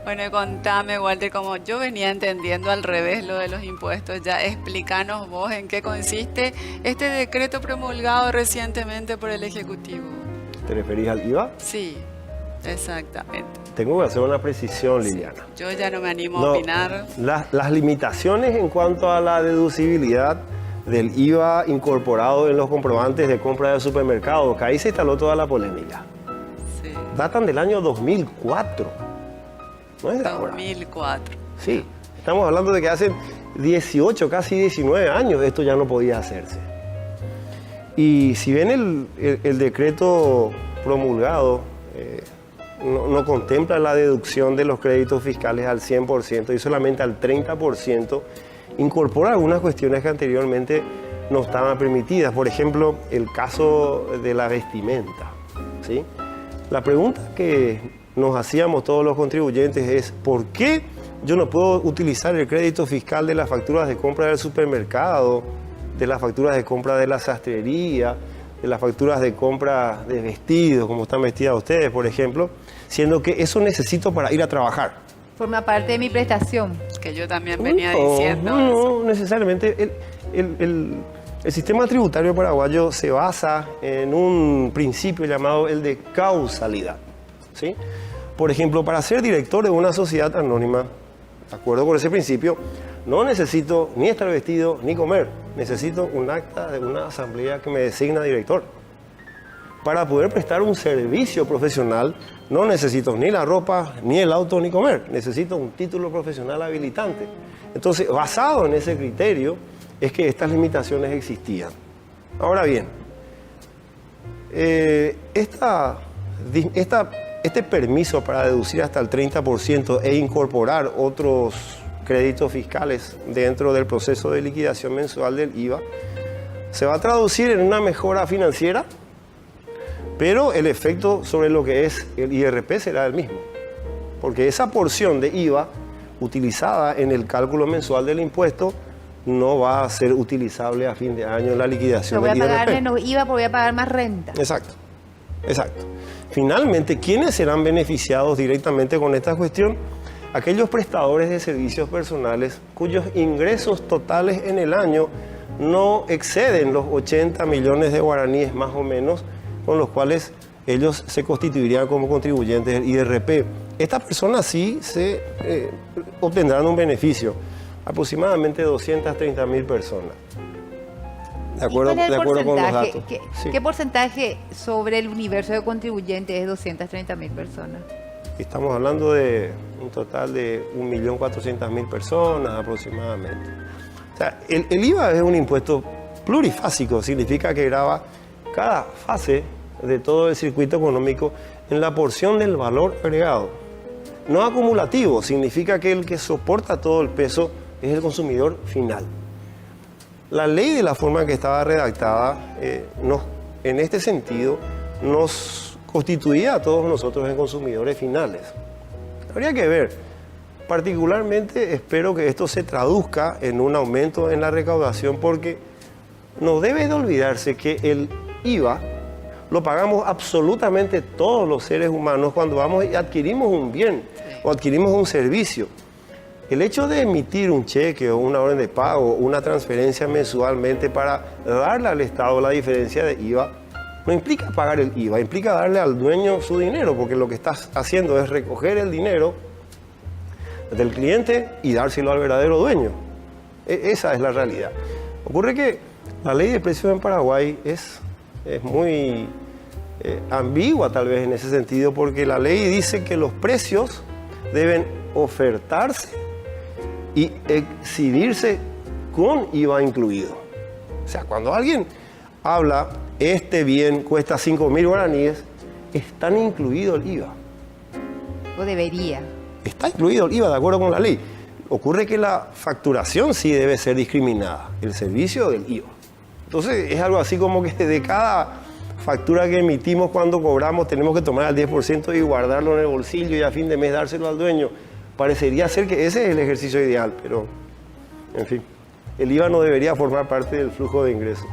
Bueno, y contame, Walter, como yo venía entendiendo al revés lo de los impuestos, ya explícanos vos en qué consiste este decreto promulgado recientemente por el Ejecutivo. ¿Te referís al IVA? Sí, exactamente. Tengo que hacer una precisión, Liliana. Yo ya no me animo a opinar. Las limitaciones en cuanto a la deducibilidad del IVA incorporado en los comprobantes de compra de supermercados, que ahí se instaló toda la polémica, Sí, datan del año 2004. No es de ahora. 2004. Sí, estamos hablando de que hace 18, casi 19 años esto ya no podía hacerse. Y si bien el decreto promulgado no contempla la deducción de los créditos fiscales al 100% y solamente al 30%, incorpora algunas cuestiones que anteriormente no estaban permitidas. Por ejemplo, el caso de la vestimenta, ¿sí? La pregunta que nos hacíamos todos los contribuyentes es ¿por qué yo no puedo utilizar el crédito fiscal de las facturas de compra del supermercado, de las facturas de compra de la sastrería, de las facturas de compra de vestidos, como están vestidas ustedes, por ejemplo, siendo que eso necesito para ir a trabajar? Forma parte de mi prestación. Que yo también venía diciendo eso. No necesariamente. El sistema tributario paraguayo se basa en un principio llamado el de causalidad, ¿sí? Por ejemplo, para ser director de una sociedad anónima, de acuerdo con ese principio, no necesito ni estar vestido ni comer. Necesito un acta de una asamblea que me designa director. Para poder prestar un servicio profesional, no necesito ni la ropa, ni el auto, ni comer. Necesito un título profesional habilitante. Entonces, basado en ese criterio, es que estas limitaciones existían. Ahora bien, este permiso para deducir hasta el 30% e incorporar otros créditos fiscales dentro del proceso de liquidación mensual del IVA, se va a traducir en una mejora financiera pero el efecto sobre lo que es el IRP será el mismo, porque esa porción de IVA utilizada en el cálculo mensual del impuesto no va a ser utilizable a fin de año en la liquidación No voy a del pagar IRP. menos IVA porque voy a pagar más renta. Exacto, exacto. Finalmente, ¿quiénes serán beneficiados directamente con esta cuestión? Aquellos prestadores de servicios personales cuyos ingresos totales en el año no exceden los 80 millones de guaraníes más o menos, con los cuales ellos se constituirían como contribuyentes del IRP. Estas personas sí obtendrán un beneficio, aproximadamente 230.000 personas. De acuerdo, ¿Y cuál es el de acuerdo con los porcentaje? datos. Sí. ¿Qué porcentaje sobre el universo de contribuyentes es 230.000 personas? Estamos hablando de un total de 1.400.000 personas aproximadamente. O sea, el IVA es un impuesto plurifásico, significa que grava cada fase de todo el circuito económico en la porción del valor agregado. No acumulativo, significa que el que soporta todo el peso es el consumidor final. La ley, de la forma que estaba redactada, en este sentido, nos constituía a todos nosotros en consumidores finales. Habría que ver. Particularmente espero que esto se traduzca en un aumento en la recaudación, porque no debe de olvidarse que el IVA lo pagamos absolutamente todos los seres humanos cuando vamos y adquirimos un bien o adquirimos un servicio. El hecho de emitir un cheque o una orden de pago, una transferencia mensualmente para darle al Estado la diferencia de IVA, no implica pagar el IVA, implica darle al dueño su dinero, porque lo que estás haciendo es recoger el dinero del cliente y dárselo al verdadero dueño. Esa es la realidad. Ocurre que la ley de precios en Paraguay es muy ambigua tal vez en ese sentido, porque la ley dice que los precios deben ofertarse y exhibirse con IVA incluido. O sea, cuando alguien habla, este bien cuesta 5.000 guaraníes, está incluido el IVA. O debería. Está incluido el IVA de acuerdo con la ley. Ocurre que la facturación sí debe ser discriminada, el servicio del IVA. Entonces es algo así como que de cada factura que emitimos cuando cobramos tenemos que tomar el 10% y guardarlo en el bolsillo y a fin de mes dárselo al dueño. Parecería ser que ese es el ejercicio ideal, pero en fin, el IVA no debería formar parte del flujo de ingresos.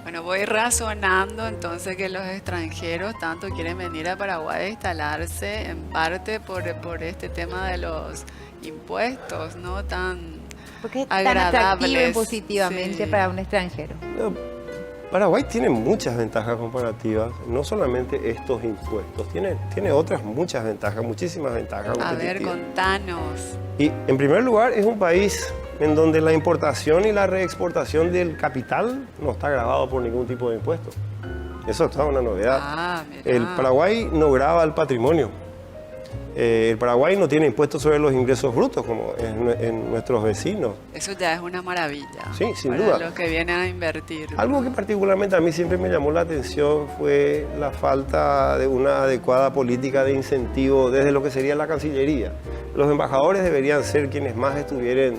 Bueno, voy razonando entonces que los extranjeros tanto quieren venir a Paraguay a instalarse en parte por este tema de los impuestos, ¿no? Tan Porque es tan atractivo agradables. positivamente Sí. para un extranjero. Paraguay tiene muchas ventajas comparativas, no solamente estos impuestos, tiene otras muchas ventajas, muchísimas ventajas A ver, competitivas. contanos. Y en primer lugar es un país en donde la importación y la reexportación del capital no está grabado por ningún tipo de impuesto. Eso es toda una novedad. Ah, mirá. El Paraguay no grava el patrimonio. El Paraguay no tiene impuestos sobre los ingresos brutos como en nuestros vecinos. Eso ya es una maravilla. Sí, sin para duda. los que vienen a invertir. Algo que particularmente a mí siempre me llamó la atención fue la falta de una adecuada política de incentivo desde lo que sería la Cancillería. Los embajadores deberían ser quienes más estuvieran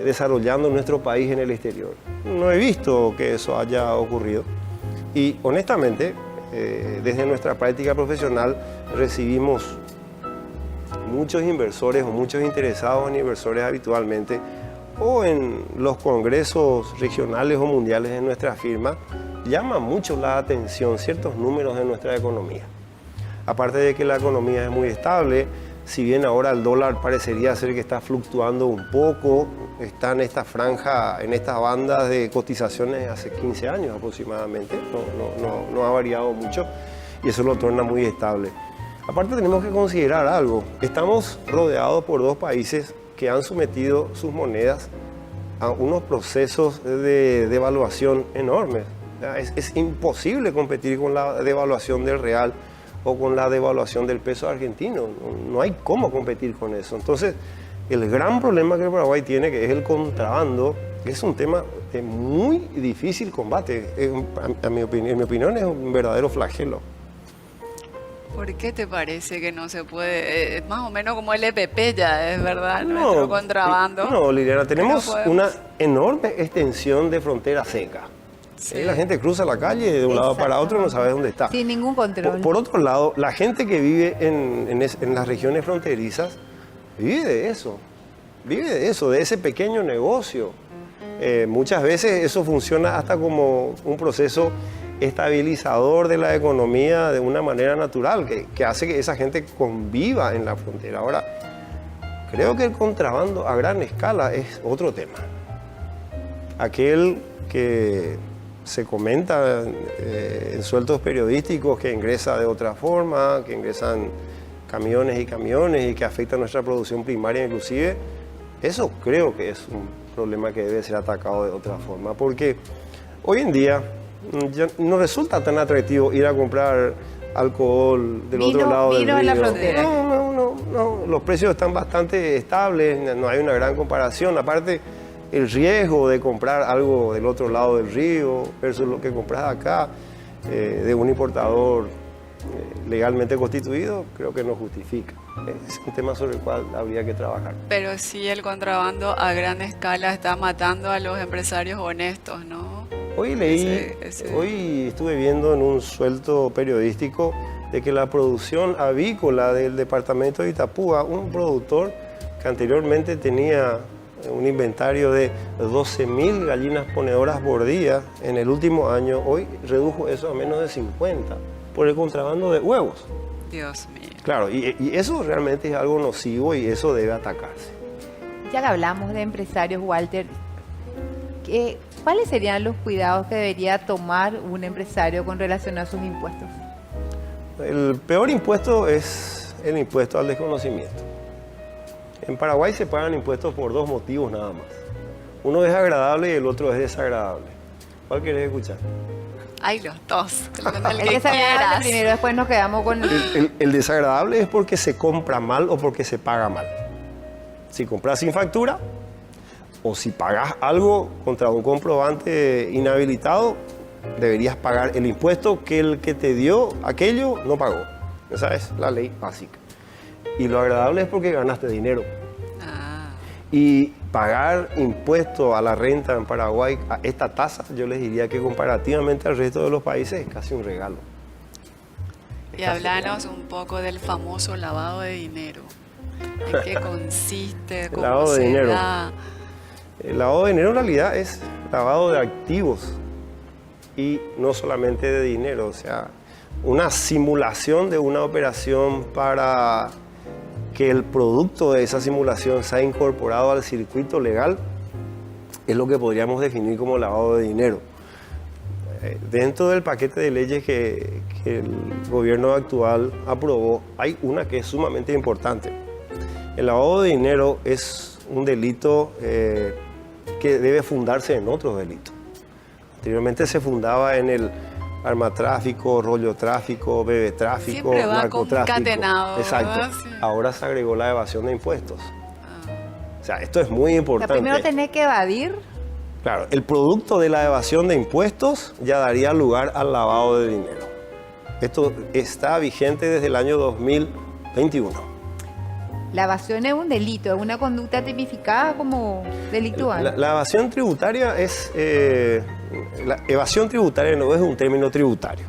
desarrollando nuestro país en el exterior. No he visto que eso haya ocurrido y honestamente desde nuestra práctica profesional recibimos muchos inversores o muchos interesados en inversores habitualmente o en los congresos regionales o mundiales de nuestra firma, llama mucho la atención ciertos números de nuestra economía. Aparte de que la economía es muy estable, si bien ahora el dólar parecería ser que está fluctuando un poco, está en esta franja, en estas bandas de cotizaciones hace 15 años aproximadamente, no ha variado mucho y eso lo torna muy estable. Aparte tenemos que considerar algo, estamos rodeados por dos países que han sometido sus monedas a unos procesos de devaluación enormes. Es imposible competir con la devaluación del real o con la devaluación del peso argentino, no hay cómo competir con eso. Entonces, el gran problema que el Paraguay tiene, que es el contrabando, es un tema de muy difícil combate. En mi opinión es un verdadero flagelo. ¿Por qué te parece que no se puede? Es más o menos como el EPP ya, es verdad, nuestro contrabando. No, Liliana, tenemos Pero podemos- una enorme extensión de frontera seca. Sí. Ahí la gente cruza la calle de un lado para otro, no sabe dónde está. Sin ningún control. Por otro lado, la gente que vive en las regiones fronterizas vive de eso, de ese pequeño negocio. Muchas veces eso funciona hasta como un proceso estabilizador de la economía de una manera natural, que hace que esa gente conviva en la frontera. Ahora, creo que el contrabando a gran escala es otro tema. Aquel que se comenta en sueltos periodísticos que ingresa de otra forma, que ingresan camiones y que afecta nuestra producción primaria inclusive, eso creo que es un problema que debe ser atacado de otra forma, porque hoy en día ya no resulta tan atractivo ir a comprar alcohol del otro lado del río. En la frontera. No, los precios están bastante estables, no hay una gran comparación, aparte el riesgo de comprar algo del otro lado del río versus lo que compras acá de un importador legalmente constituido, creo que no justifica. Es un tema sobre el cual habría que trabajar. Pero sí, el contrabando a gran escala está matando a los empresarios honestos, ¿no? Hoy hoy estuve viendo en un suelto periodístico de que la producción avícola del departamento de Itapúa, un productor que anteriormente tenía un inventario de 12.000 gallinas ponedoras por día en el último año, hoy redujo eso a menos de 50 por el contrabando de huevos. Dios mío. Claro, y eso realmente es algo nocivo y eso debe atacarse. Ya que hablamos de empresarios, Walter, ¿cuáles serían los cuidados que debería tomar un empresario con relación a sus impuestos? El peor impuesto es el impuesto al desconocimiento. En Paraguay se pagan impuestos por dos motivos nada más. Uno es agradable y el otro es desagradable. ¿Cuál querés escuchar? Ay, los dos. El El que desagradable quieras. primero, después nos quedamos con El desagradable es porque se compra mal o porque se paga mal. Si compras sin factura o si pagas algo contra un comprobante inhabilitado, deberías pagar el impuesto que el que te dio aquello no pagó. Esa es la ley básica. Y lo agradable es porque ganaste dinero. Ah, Y pagar impuesto a la renta en Paraguay a esta tasa, yo les diría que comparativamente al resto de los países es casi un regalo. y hablanos un poco del famoso lavado de dinero. ¿En qué consiste? ¿Cómo Lavado de se dinero. da? El lavado de dinero en realidad es lavado de activos y no solamente de dinero, o sea, una simulación de una operación para que el producto de esa simulación sea incorporado al circuito legal es lo que podríamos definir como lavado de dinero. Dentro del paquete de leyes que el gobierno actual aprobó, hay una que es sumamente importante. El lavado de dinero es un delito que debe fundarse en otros delitos. Anteriormente se fundaba en el armatráfico, rollotráfico, bebetráfico, Siempre va narcotráfico. concatenado, Exacto. ¿verdad? Sí. Ahora se agregó la evasión de impuestos. O sea, esto es muy O sea, importante. primero tenés que evadir. Claro, el producto de la evasión de impuestos ya daría lugar al lavado de dinero. Esto está vigente desde el año 2021. La evasión es un delito, es una conducta tipificada como delictual. La evasión tributaria es... la evasión tributaria no es un término tributario.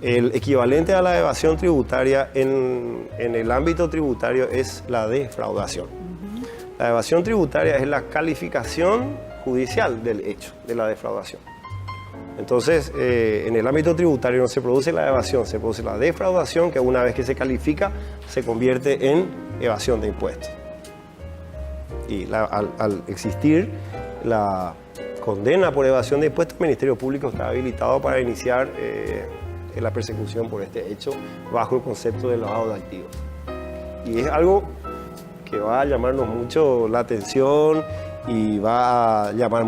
El equivalente a la evasión tributaria en el ámbito tributario es la defraudación. La evasión tributaria es la calificación judicial del hecho, de la defraudación. Entonces, en el ámbito tributario no se produce la evasión, se produce la defraudación, que una vez que se califica, se convierte en evasión de impuestos. Y al existir la condena por evasión de impuestos, el Ministerio Público está habilitado para iniciar la persecución por este hecho bajo el concepto de lavado de activos. Y es algo que va a llamarnos mucho la atención y va a llamar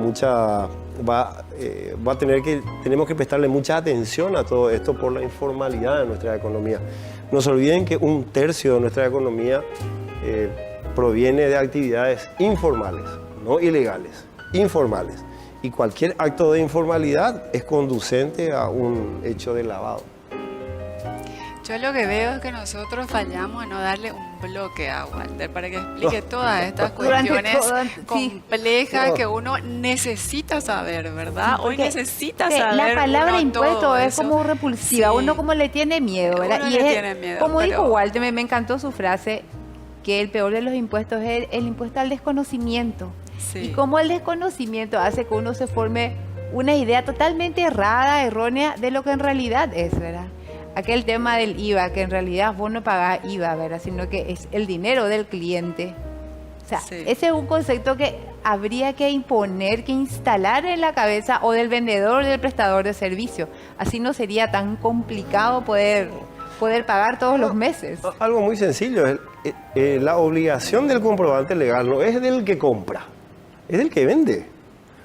tenemos que prestarle mucha atención a todo esto por la informalidad de nuestra economía. No se olviden que 1/3 de nuestra economía proviene de actividades informales, no ilegales, informales. Y cualquier acto de informalidad es conducente a un hecho de lavado. Yo lo que veo es que nosotros fallamos en no darle un bloque a Walter para que explique todas estas Durante cuestiones todo, sí. complejas que uno necesita saber, ¿verdad? Hoy Porque necesita la saber palabra uno impuesto todo es eso. como repulsiva, Sí. uno como le tiene miedo, ¿verdad? Uno Y le es, tiene miedo, como dijo pero- Walter, me encantó su frase, que el peor de los impuestos es el impuesto al desconocimiento. Sí. Y cómo el desconocimiento hace que uno se forme una idea totalmente errada, errónea de lo que en realidad es, ¿verdad? Aquel tema del IVA, que en realidad vos no pagás IVA, ¿verdad? Sino que es el dinero del cliente. O sea, Sí. ese es un concepto que habría que imponer, que instalar en la cabeza o del vendedor o del prestador de servicio. Así no sería tan complicado poder pagar todos los meses. Algo muy sencillo, la obligación del comprobante legal no es del que compra, es del que vende.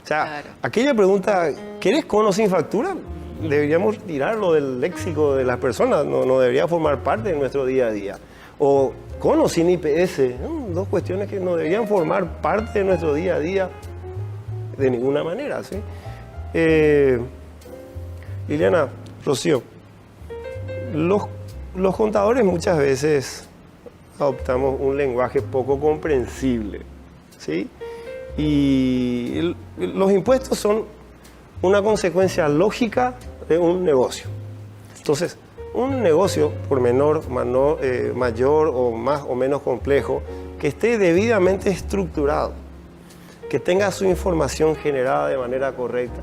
O sea, Claro. aquella pregunta, ¿querés con o sin factura? Deberíamos retirarlo del léxico de las personas, no debería formar parte de nuestro día a día. O con o sin IPS, ¿no? Dos cuestiones que no deberían formar parte de nuestro día a día de ninguna manera, ¿sí? Liliana, Rocío, los contadores muchas veces adoptamos un lenguaje poco comprensible, ¿sí? Y los impuestos son una consecuencia lógica de un negocio. Entonces, un negocio, por mayor o más o menos complejo, que esté debidamente estructurado, que tenga su información generada de manera correcta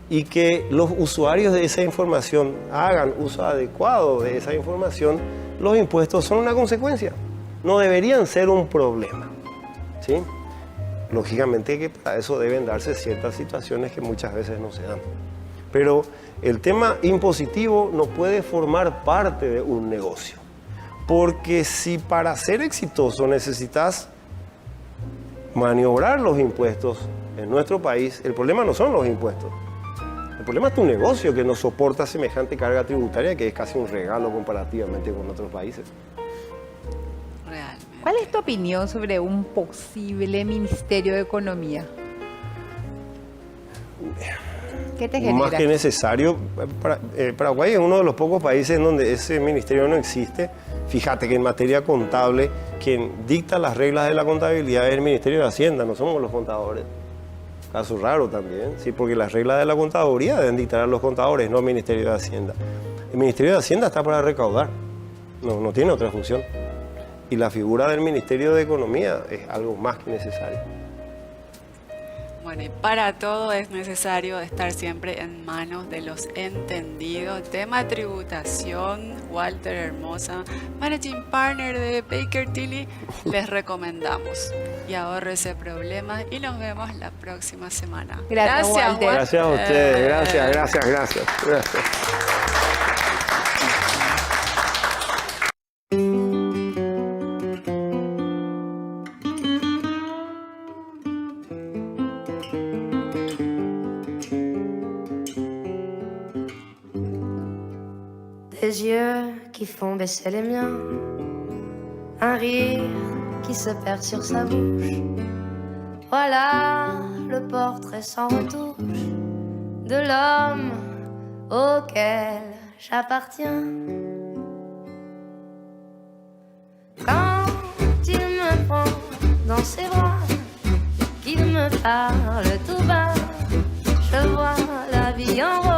y que los usuarios de esa información hagan uso adecuado de esa información, los impuestos son una consecuencia, no deberían ser un problema, ¿sí? Lógicamente que para eso deben darse ciertas situaciones que muchas veces no se dan. Pero el tema impositivo no puede formar parte de un negocio. Porque si para ser exitoso necesitas maniobrar los impuestos en nuestro país, el problema no son los impuestos. El problema es tu negocio que no soporta semejante carga tributaria que es casi un regalo comparativamente con otros países. Realmente. ¿Cuál es tu opinión sobre un posible Ministerio de Economía? ¿Qué te genera? Más que necesario. Paraguay es uno de los pocos países en donde ese ministerio no existe. Fíjate que en materia contable, quien dicta las reglas de la contabilidad es el Ministerio de Hacienda, no somos los contadores. Caso raro también, sí, porque las reglas de la contaduría deben dictar a los contadores, no el Ministerio de Hacienda. El Ministerio de Hacienda está para recaudar, no tiene otra función. Y la figura del Ministerio de Economía es algo más que necesario. Bueno, y para todo es necesario estar siempre en manos de los entendidos. Tema tributación, Walter Hermosa, Managing Partner de Baker Tilly, les recomendamos. Y ahórrese problemas y nos vemos la próxima semana. Gracias, Walter. Gracias a ustedes, gracias. Des yeux qui font baisser les miens, un rire qui se perd sur sa bouche. Voilà le portrait sans retouche de l'homme auquel j'appartiens. Quand il me prend dans ses bras, qu'il me parle tout bas, je vois la vie en rose.